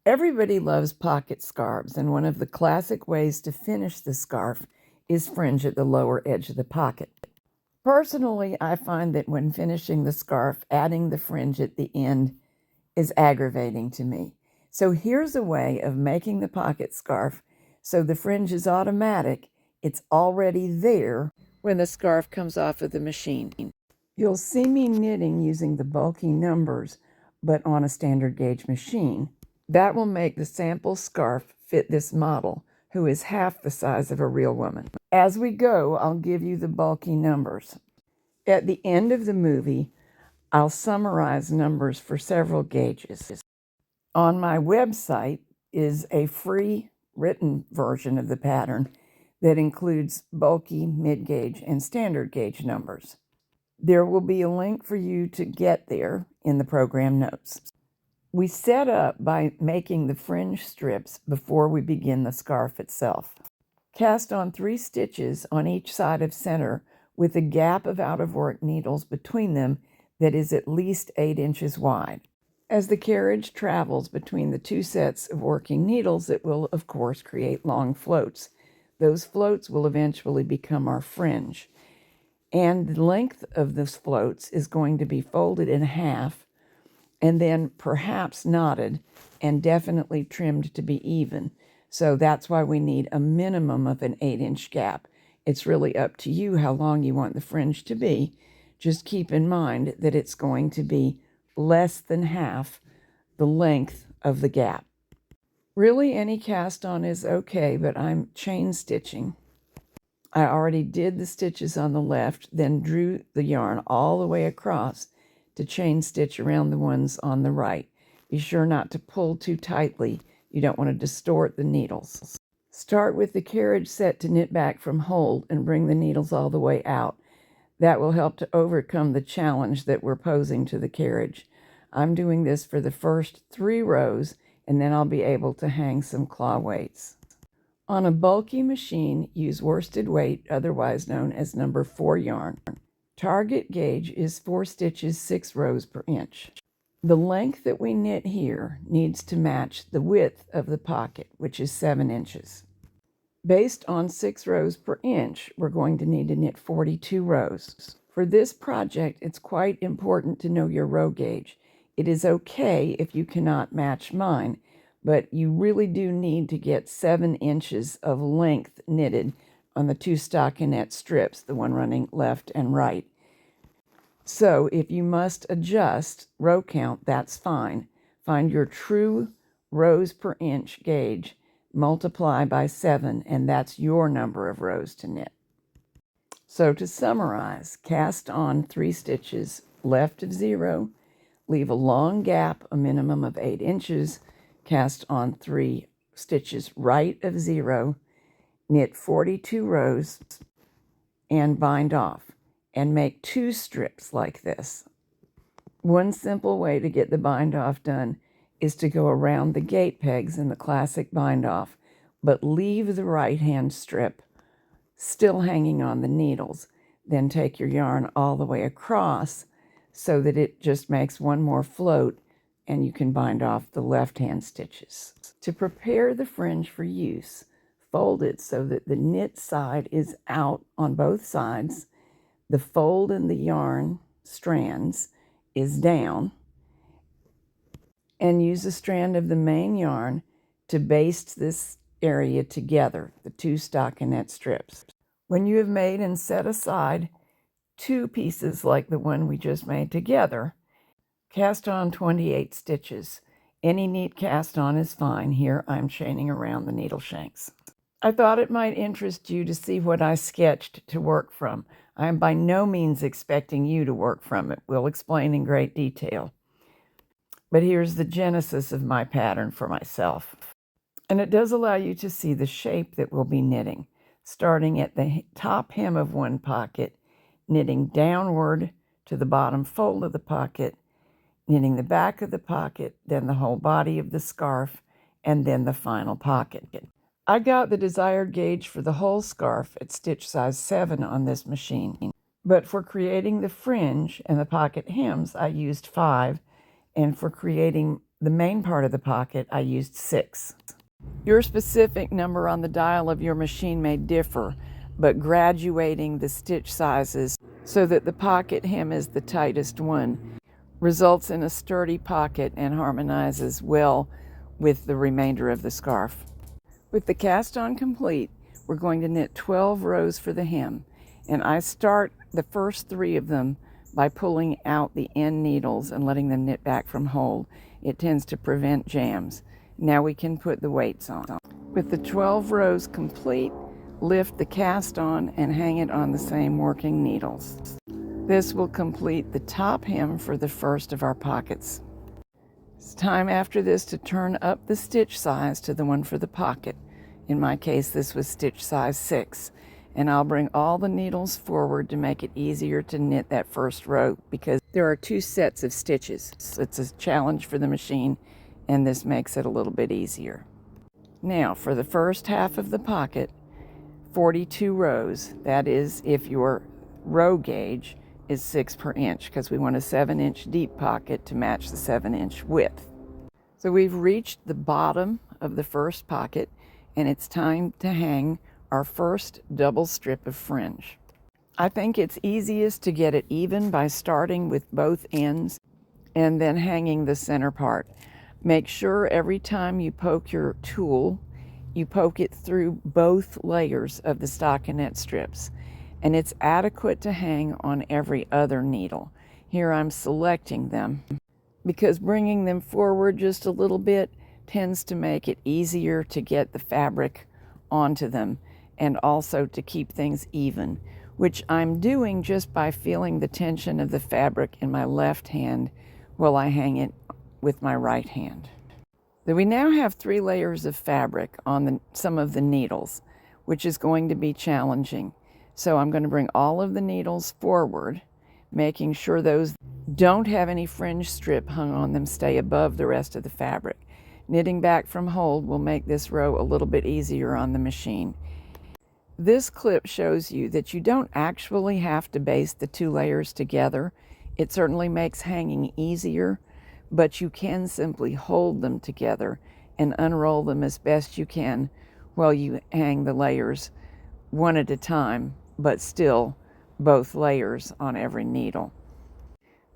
Everybody loves pocket scarves, and one of the classic ways to finish the scarf is fringe at the lower edge of the pocket. Personally, I find that when finishing the scarf, adding the fringe at the end is aggravating to me. So here's a way of making the pocket scarf so the fringe is automatic. It's already there when the scarf comes off of the machine. You'll see me knitting using the bulky numbers, but on a standard gauge machine. That will make the sample scarf fit this model, who is half the size of a real woman. As we go, I'll give you the bulky numbers. At the end of the movie, I'll summarize numbers for several gauges. On my website is a free written version of the pattern that includes bulky, mid-gauge, and standard gauge numbers. There will be a link for you to get there in the program notes. We set up by making the fringe strips before we begin the scarf itself. Cast on 3 stitches on each side of center with a gap of out-of-work needles between them that is at least 8 inches wide. As the carriage travels between the 2 sets of working needles, it will, of course, create long floats. Those floats will eventually become our fringe. And the length of those floats is going to be folded in half and then perhaps knotted and definitely trimmed to be even. So that's why we need a minimum of an 8-inch gap. It's really up to you how long you want the fringe to be. Just keep in mind that it's going to be less than half the length of the gap. Really, any cast on is okay, but I'm chain stitching. I already did the stitches on the left, then drew the yarn all the way across to chain stitch around the ones on the right. Be sure not to pull too tightly. You don't want to distort the needles. Start with the carriage set to knit back from hold and bring the needles all the way out. That will help to overcome the challenge that we're posing to the carriage. I'm doing this for the first 3 rows, and then I'll be able to hang some claw weights. On a bulky machine, use worsted weight, otherwise known as number 4 yarn. Target gauge is 4 stitches, 6 rows per inch. The length that we knit here needs to match the width of the pocket, which is 7 inches. Based on 6 rows per inch, we're going to need to knit 42 rows. For this project, it's quite important to know your row gauge. It is okay if you cannot match mine, but you really do need to get 7 inches of length knitted on the 2 stockinette strips, the one running left and right. So if you must adjust row count, that's fine. Find your true rows per inch gauge, multiply by 7, and that's your number of rows to knit. So to summarize, cast on 3 stitches left of 0, leave a long gap, a minimum of 8 inches, cast on 3 stitches right of 0, knit 42 rows, and bind off, and make 2 strips like this. One simple way to get the bind off done is to go around the gate pegs in the classic bind off, but leave the right hand strip still hanging on the needles. Then take your yarn all the way across so that it just makes one more float, and you can bind off the left hand stitches. To prepare the fringe for use, fold it so that the knit side is out on both sides. The fold in the yarn strands is down, and use a strand of the main yarn to baste this area together, the 2 stockinette strips. When you have made and set aside 2 pieces like the one we just made together, cast on 28 stitches. Any neat cast on is fine. Here I'm chaining around the needle shanks. I thought it might interest you to see what I sketched to work from. I am by no means expecting you to work from it. We'll explain in great detail. But here's the genesis of my pattern for myself. And it does allow you to see the shape that we'll be knitting, starting at the top hem of one pocket, knitting downward to the bottom fold of the pocket, knitting the back of the pocket, then the whole body of the scarf, and then the final pocket. I got the desired gauge for the whole scarf at stitch size 7 on this machine, but for creating the fringe and the pocket hems, I used 5, and for creating the main part of the pocket, I used 6. Your specific number on the dial of your machine may differ, but graduating the stitch sizes so that the pocket hem is the tightest one results in a sturdy pocket and harmonizes well with the remainder of the scarf. With the cast on complete, we're going to knit 12 rows for the hem, and I start the first 3 of them by pulling out the end needles and letting them knit back from hold. It tends to prevent jams. Now we can put the weights on. With the 12 rows complete, lift the cast on and hang it on the same working needles. This will complete the top hem for the first of our pockets. It's time after this to turn up the stitch size to the one for the pocket. In my case, this was stitch size 6. And I'll bring all the needles forward to make it easier to knit that first row because there are 2 sets of stitches. So it's a challenge for the machine, and this makes it a little bit easier. Now, for the first half of the pocket, 42 rows. That is if your row gauge is 6 per inch, because we want a 7-inch deep pocket to match the 7-inch width. So we've reached the bottom of the first pocket, and it's time to hang our first double strip of fringe. I think it's easiest to get it even by starting with both ends and then hanging the center part. Make sure every time you poke your tool, you poke it through both layers of the stockinette strips, and it's adequate to hang on every other needle. Here I'm selecting them because bringing them forward just a little bit tends to make it easier to get the fabric onto them and also to keep things even, which I'm doing just by feeling the tension of the fabric in my left hand while I hang it with my right hand. So we now have 3 layers of fabric on some of the needles, which is going to be challenging. So I'm going to bring all of the needles forward, making sure those don't have any fringe strip hung on them stay above the rest of the fabric. Knitting back from hold will make this row a little bit easier on the machine. This clip shows you that you don't actually have to baste the 2 layers together. It certainly makes hanging easier, but you can simply hold them together and unroll them as best you can while you hang the layers one at a time, but still both layers on every needle.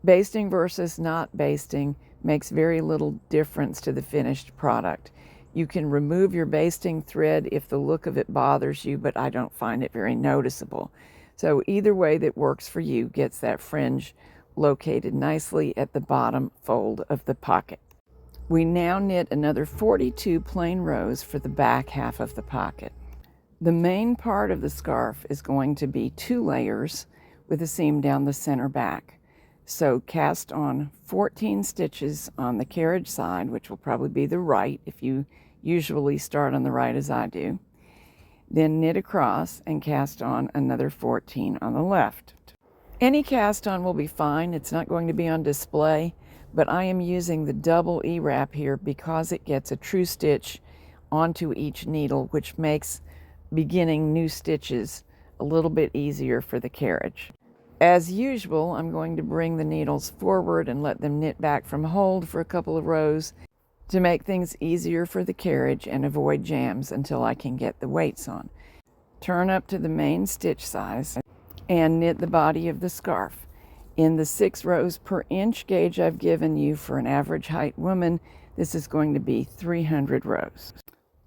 Basting versus not basting makes very little difference to the finished product. You can remove your basting thread if the look of it bothers you, but I don't find it very noticeable. So either way that works for you gets that fringe located nicely at the bottom fold of the pocket. We now knit another 42 plain rows for the back half of the pocket. The main part of the scarf is going to be 2 layers with a seam down the center back. So cast on 14 stitches on the carriage side, which will probably be the right if you usually start on the right as I do. Then knit across and cast on another 14 on the left. Any cast on will be fine. It's not going to be on display, but I am using the double E-wrap here because it gets a true stitch onto each needle, which makes beginning new stitches a little bit easier for the carriage. As usual, I'm going to bring the needles forward and let them knit back from hold for a couple of rows to make things easier for the carriage and avoid jams until I can get the weights on. Turn up to the main stitch size and knit the body of the scarf. In the 6 rows per inch gauge I've given you for an average height woman, this is going to be 300 rows.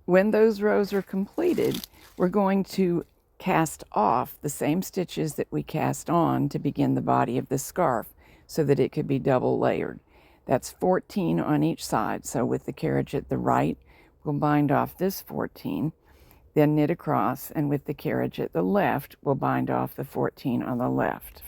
When those rows are completed, we're going to cast off the same stitches that we cast on to begin the body of the scarf so that it could be double layered. That's 14 on each side. So with the carriage at the right, we'll bind off this 14, then knit across, and with the carriage at the left, we'll bind off the 14 on the left.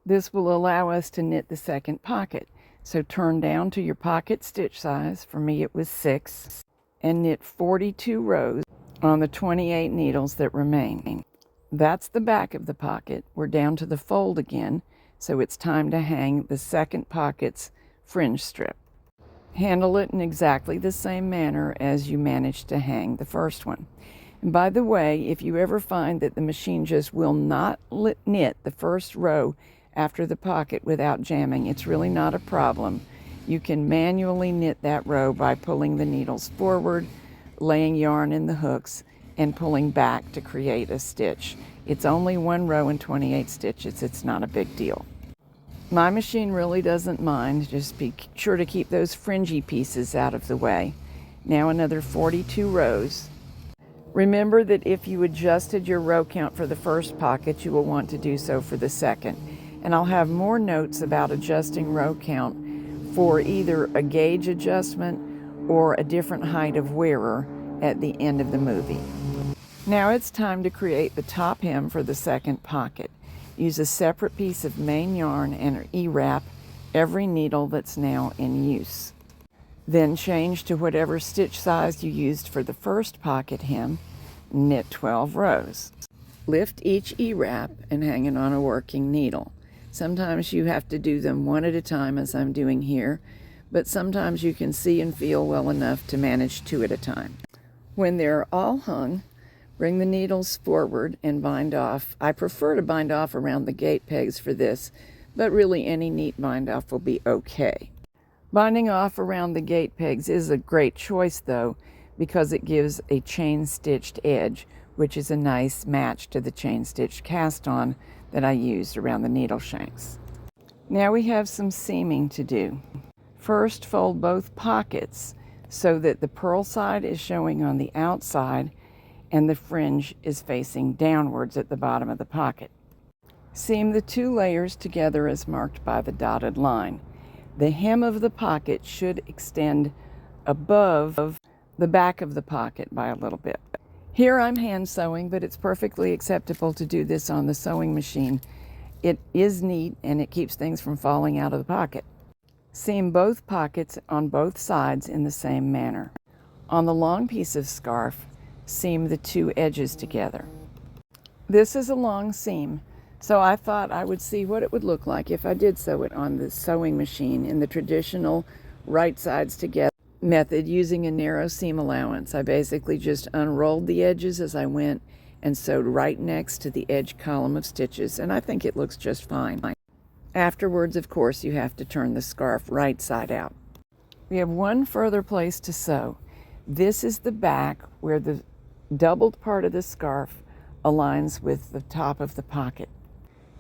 This will allow us to knit the second pocket. So turn down to your pocket stitch size. For me, it was 6, and knit 42 rows on the 28 needles that remain. That's the back of the pocket. We're down to the fold again, so it's time to hang the second pocket's fringe strip. Handle it in exactly the same manner as you managed to hang the first one. And by the way, if you ever find that the machine just will not knit the first row after the pocket without jamming, it's really not a problem. You can manually knit that row by pulling the needles forward, laying yarn in the hooks, and pulling back to create a stitch. It's only one row and 28 stitches. It's not a big deal. My machine really doesn't mind. Just be sure to keep those fringy pieces out of the way. Now another 42 rows. Remember that if you adjusted your row count for the first pocket, you will want to do so for the second. And I'll have more notes about adjusting row count for either a gauge adjustment or a different height of wearer at the end of the movie. Now it's time to create the top hem for the second pocket. Use a separate piece of main yarn and E-wrap every needle that's now in use. Then change to whatever stitch size you used for the first pocket hem. Knit 12 rows. Lift each E-wrap and hang it on a working needle. Sometimes you have to do them one at a time, as I'm doing here, but sometimes you can see and feel well enough to manage 2 at a time. When they're all hung, bring the needles forward and bind off. I prefer to bind off around the gate pegs for this, but really any neat bind off will be okay. Binding off around the gate pegs is a great choice though, because it gives a chain stitched edge, which is a nice match to the chain stitched cast on that I used around the needle shanks. Now we have some seaming to do. First, fold both pockets so that the purl side is showing on the outside and the fringe is facing downwards at the bottom of the pocket. Seam the 2 layers together as marked by the dotted line. The hem of the pocket should extend above the back of the pocket by a little bit. Here I'm hand sewing, but it's perfectly acceptable to do this on the sewing machine. It is neat and it keeps things from falling out of the pocket. Seam both pockets on both sides in the same manner. On the long piece of scarf, seam the 2 edges together. This is a long seam, so I thought I would see what it would look like if I did sew it on the sewing machine in the traditional right sides together method using a narrow seam allowance. I basically just unrolled the edges as I went and sewed right next to the edge column of stitches, and I think it looks just fine. Afterwards, of course, you have to turn the scarf right side out. We have one further place to sew. This is the back where the doubled part of the scarf aligns with the top of the pocket.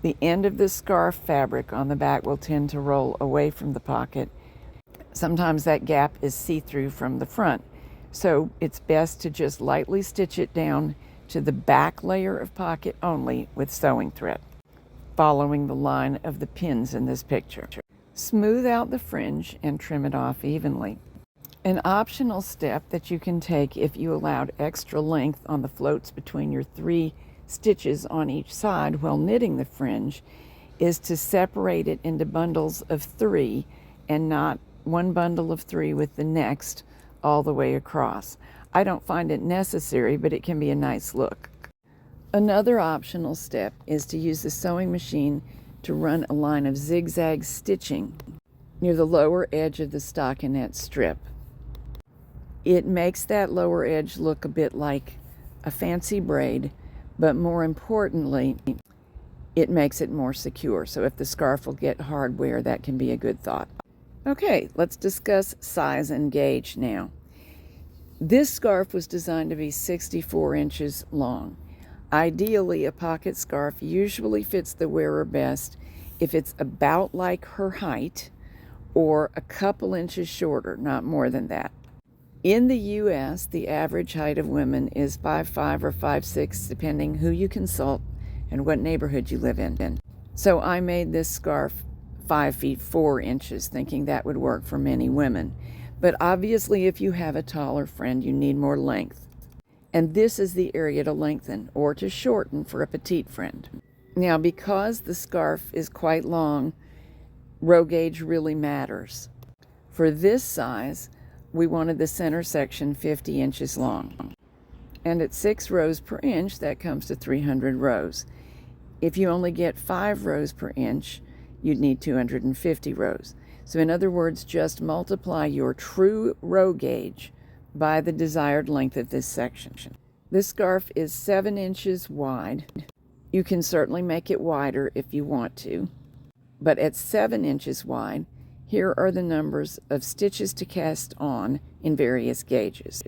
The end of the scarf fabric on the back will tend to roll away from the pocket. Sometimes that gap is see-through from the front, so it's best to just lightly stitch it down to the back layer of pocket only with sewing thread, following the line of the pins in this picture. Smooth out the fringe and trim it off evenly. An optional step that you can take if you allowed extra length on the floats between your 3 stitches on each side while knitting the fringe is to separate it into bundles of 3 and not one bundle of 3 with the next all the way across. I don't find it necessary, but it can be a nice look. Another optional step is to use the sewing machine to run a line of zigzag stitching near the lower edge of the stockinette strip. It makes that lower edge look a bit like a fancy braid, but more importantly, it makes it more secure. So if the scarf will get hard wear, that can be a good thought. Okay, let's discuss size and gauge now. This scarf was designed to be 64 inches long. Ideally, a pocket scarf usually fits the wearer best if it's about like her height or a couple inches shorter, not more than that. In the U.S., the average height of women is 5'5" or 5'6", depending who you consult and what neighborhood you live in. So I made this scarf 5 feet 4 inches, thinking that would work for many women. But obviously, if you have a taller friend, you need more length. And this is the area to lengthen or to shorten for a petite friend. Now, because the scarf is quite long, row gauge really matters. For this size, we wanted the center section 50 inches long. And at 6 rows per inch, that comes to 300 rows. If you only get 5 rows per inch, you'd need 250 rows. So in other words, just multiply your true row gauge by the desired length of this section. This scarf is 7 inches wide. You can certainly make it wider if you want to, but at 7 inches wide, Here are the numbers of stitches to cast on in various gauges.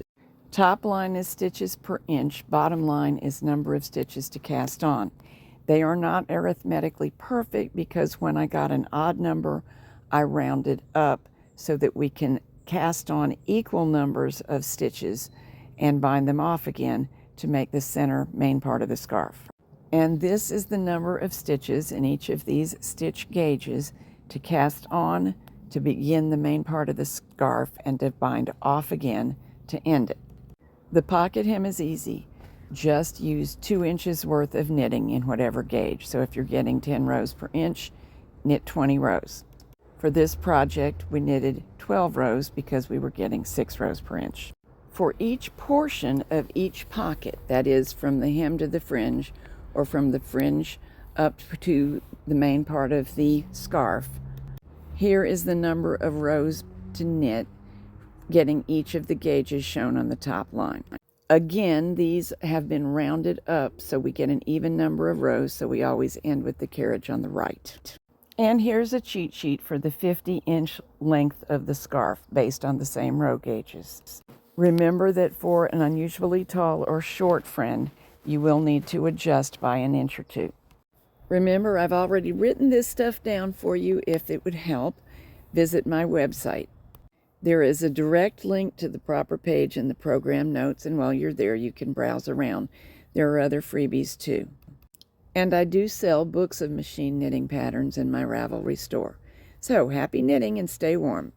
Top line is stitches per inch, bottom line is number of stitches to cast on. They are not arithmetically perfect because when I got an odd number, I rounded up so that we can cast on equal numbers of stitches and bind them off again to make the center main part of the scarf. And this is the number of stitches in each of these stitch gauges to cast on to begin the main part of the scarf and to bind off again to end it. The pocket hem is easy. Just use 2 inches worth of knitting in whatever gauge. So if you're getting 10 rows per inch, knit 20 rows. For this project, we knitted 12 rows because we were getting 6 rows per inch. For each portion of each pocket, that is from the hem to the fringe or from the fringe up to the main part of the scarf, here is the number of rows to knit, getting each of the gauges shown on the top line. Again, these have been rounded up so we get an even number of rows, so we always end with the carriage on the right. And here's a cheat sheet for the 50-inch length of the scarf based on the same row gauges. Remember that for an unusually tall or short friend, you will need to adjust by an inch or 2. Remember, I've already written this stuff down for you if it would help. Visit my website. There is a direct link to the proper page in the program notes, and while you're there, you can browse around. There are other freebies too. And I do sell books of machine knitting patterns in my Ravelry store. So happy knitting and stay warm.